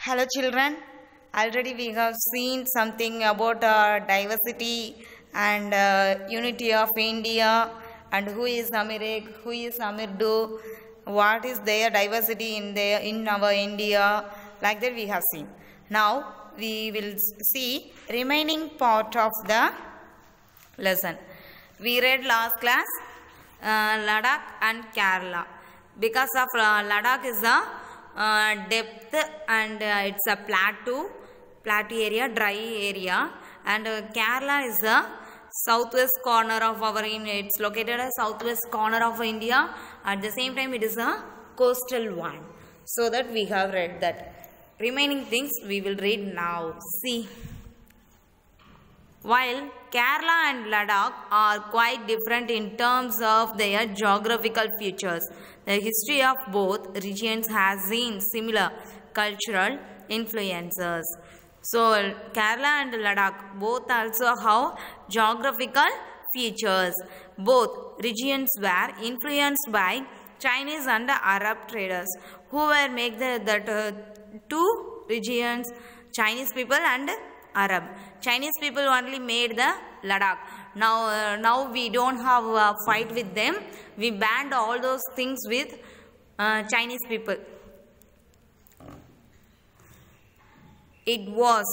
Hello children, already we have seen something about diversity and unity of India and who is Amirik, who is Amirdu, what is their diversity in our India, like that we have seen. Now we will see remaining part of the lesson. We read last class Ladakh and Kerala. Because of Ladakh is a depth and it's a plateau area, dry area, and Kerala is the southwest corner of our India. It's located at southwest corner of India. At the same time, it is a coastal one. So that we have read that. Remaining things we will read now. See. While Kerala and Ladakh are quite different in terms of their geographical features, the history of both regions has seen similar cultural influences. So, Kerala and Ladakh both also have geographical features. Both regions were influenced by Chinese and Arab traders who were make that two regions, Chinese people and Arab. Chinese people only made the Ladakh. Now we don't have a fight with them. We banned all those things with Chinese people. It was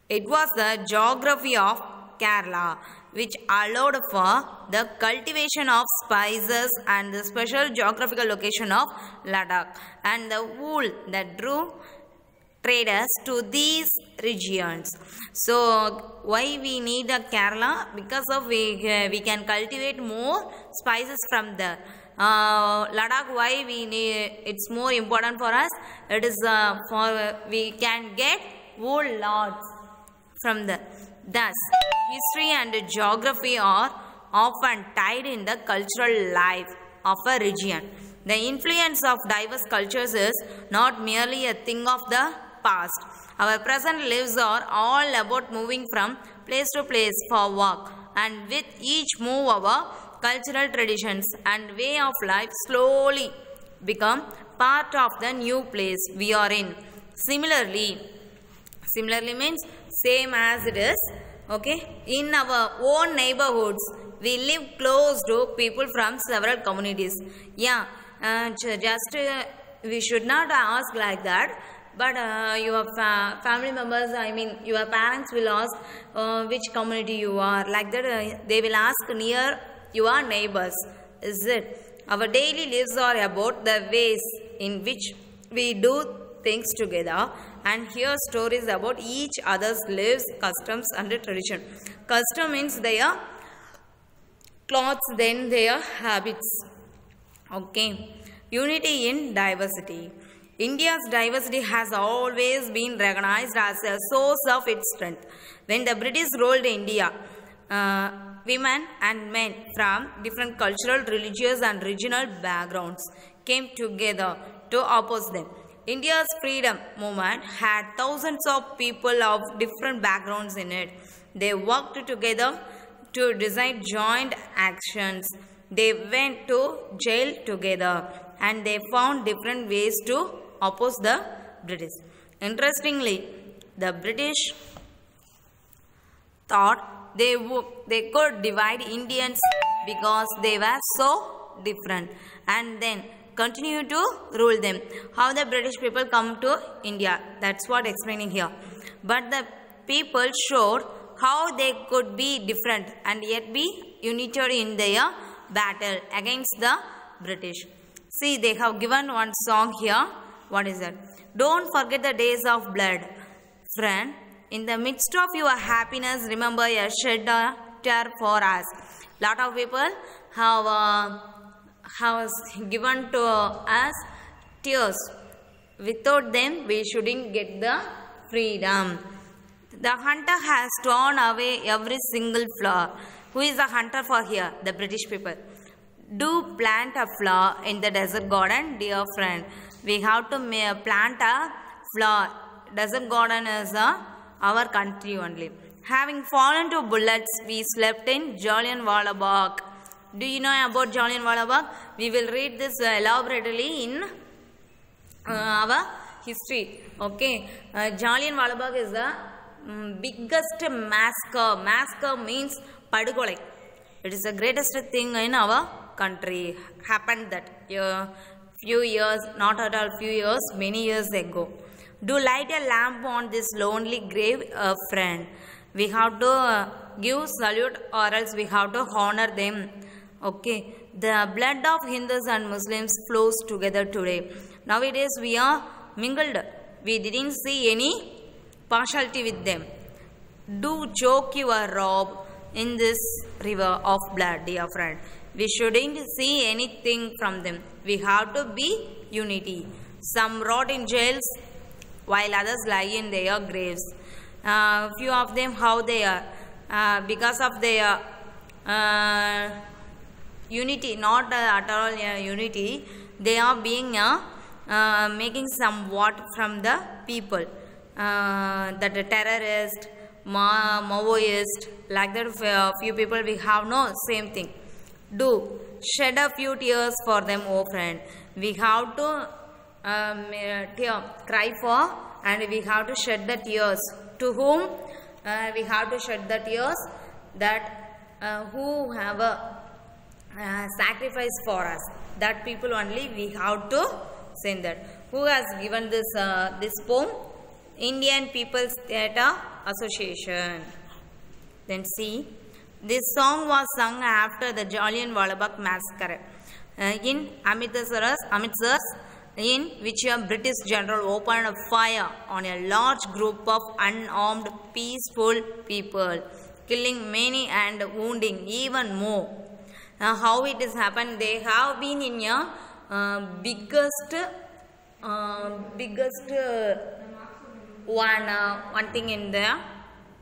the geography of Kerala which allowed for the cultivation of spices and the special geographical location of Ladakh and the wool that drew traders to these regions. So why we need a Kerala? Because of we can cultivate more spices from there. Ladakh, why we need, it's more important for us. It is for we can get wool lots from there. Thus, history and geography are often tied in the cultural life of a region. The influence of diverse cultures is not merely a thing of the past. Our present lives are all about moving from place to place for work, and with each move our cultural traditions and way of life slowly become part of the new place we are in. Similarly means same as it is, okay, in our own neighborhoods we live close to people from several communities. We should not ask like that. But your family members, your parents will ask which community you are. Like that, they will ask near your neighbors. Is it? Our daily lives are about the ways in which we do things together and hear stories about each other's lives, customs and tradition. Custom means their clothes, then their habits. Okay. Unity in diversity. India's diversity has always been recognized as a source of its strength. When the British ruled India, women and men from different cultural, religious and regional backgrounds came together to oppose them. India's freedom movement had thousands of people of different backgrounds in it. They worked together to decide joint actions. They went to jail together and they found different ways to oppose the British. Interestingly, the British thought they could divide Indians because they were so different and then continue to rule them. How the British people come to India, that's what explaining here. But the people showed how they could be different and yet be united in their battle against the British. See, they have given one song here. What is that? Don't forget the days of blood. Friend, in the midst of your happiness, remember a shelter for us. Lot of people have given to us tears. Without them, we shouldn't get the freedom. The hunter has torn away every single flower. Who is the hunter for here? The British people. Do plant a flower in the desert garden, dear friend. We have to plant a flower. Desert garden is our country only. Having fallen to bullets, we slept in Jallianwala Bagh. Do you know about Jallianwala Bagh? We will read this elaborately in our history. Okay, Jallianwala Bagh is the biggest massacre. Massacre means padugolai. It is the greatest thing in our country. Happened that few years, not at all few years, many years ago. Do light a lamp on this lonely grave, friend. We have to give salute or else we have to honor them. Okay, the blood of Hindus and Muslims flows together today. Nowadays we are mingled. We didn't see any partiality with them. Do choke your robe in this river of blood, dear friend. We shouldn't see anything from them. We have to be unity. Some rot in jails while others lie in their graves. Few of them, how they are, because of their unity, not at all unity, they are being making somewhat from the people, that the terrorist, Maoist, like that few people we have no same thing. Do shed a few tears for them, oh friend. We have to cry for, and we have to shed the tears. To whom? We have to shed the tears that who have a sacrifice for us. That people only we have to send that. Who has given this this poem? Indian People's Theatre Association. Then see, this song was sung after the Jallianwala Bagh massacre in Amritsar, in which a British general opened fire on a large group of unarmed, peaceful people, killing many and wounding even more. How it has happened? They have been in a biggest one thing in the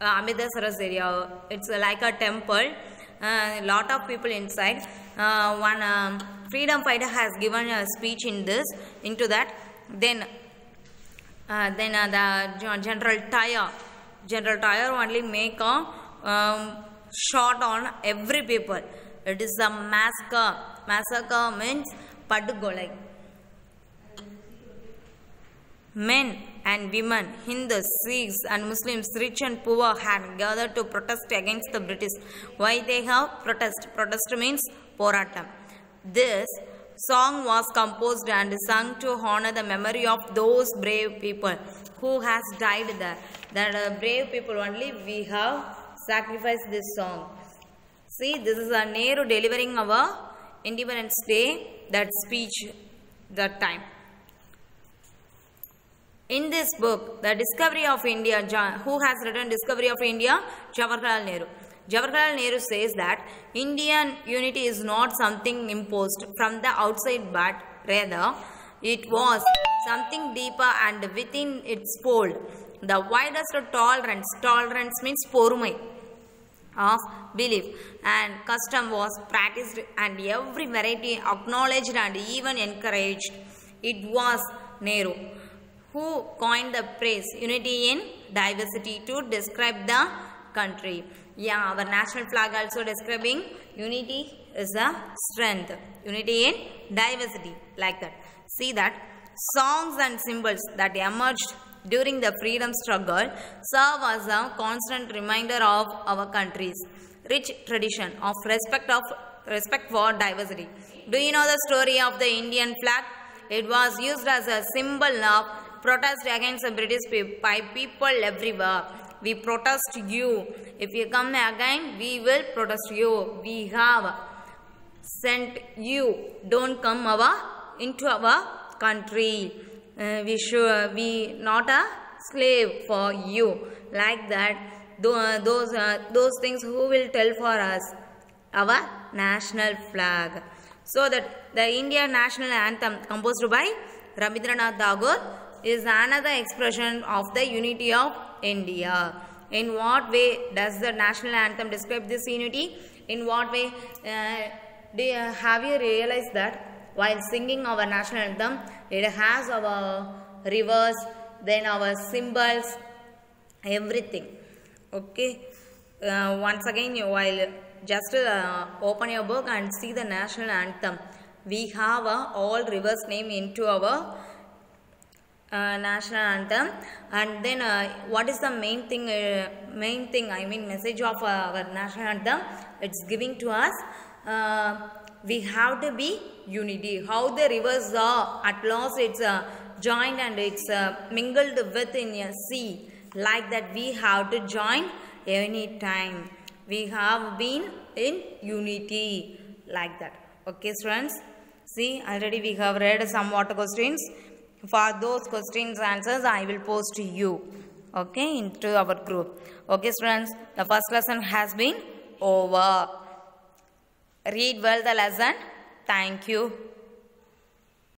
Amritsar area. It's like a temple. Lot of people inside. One freedom fighter has given a speech in this, into that. Then the General Tyre only make a shot on every people. It is a massacre. Massacre means padugolai. Men and women, Hindus, Sikhs and Muslims, rich and poor, had gathered to protest against the British. Why they have protest? Protest means poratam. This song was composed and sung to honor the memory of those brave people who has died there. That brave people only we have sacrificed this song. See, this is a Nehru delivering our Independence Day, that speech that time. In this book, The Discovery of India, who has written Discovery of India? Jawaharlal Nehru. Jawaharlal Nehru says that Indian unity is not something imposed from the outside, but rather it was something deeper and within its fold. The widest tolerance means porumai, of belief and custom was practiced, and every variety acknowledged and even encouraged. It was Nehru who coined the phrase unity in diversity to describe the country. Yeah, our national flag also describing unity is a strength. Unity in diversity, like that. See that songs and symbols that emerged during the freedom struggle serve as a constant reminder of our country's rich tradition of respect for diversity. Do you know the story of the Indian flag? It was used as a symbol of protest against the British by people everywhere. We protest you. If you come again, we will protest you. We have sent you. Don't come into our country. We not a slave for you. Like that. Those things who will tell for us? Our national flag. So that the Indian national anthem composed by Rabindranath Tagore is another expression of the unity of India. In what way does the national anthem describe this unity? In what way? Have you realized that while singing our national anthem, it has our rivers, then our symbols, everything. Okay. Once again, while just open your book and see the national anthem, we have all rivers name into our national anthem. And then what is the main thing I mean message of our national anthem? It's giving to us we have to be unity. How the rivers are at last it's joined and it's mingled within a sea, like that we have to join any time. We have been in unity, like that. Okay students, see already we have read some water questions. For those questions answers I will post to you, okay, into our group. Okay students, the first lesson has been over. Read well the lesson. Thank you.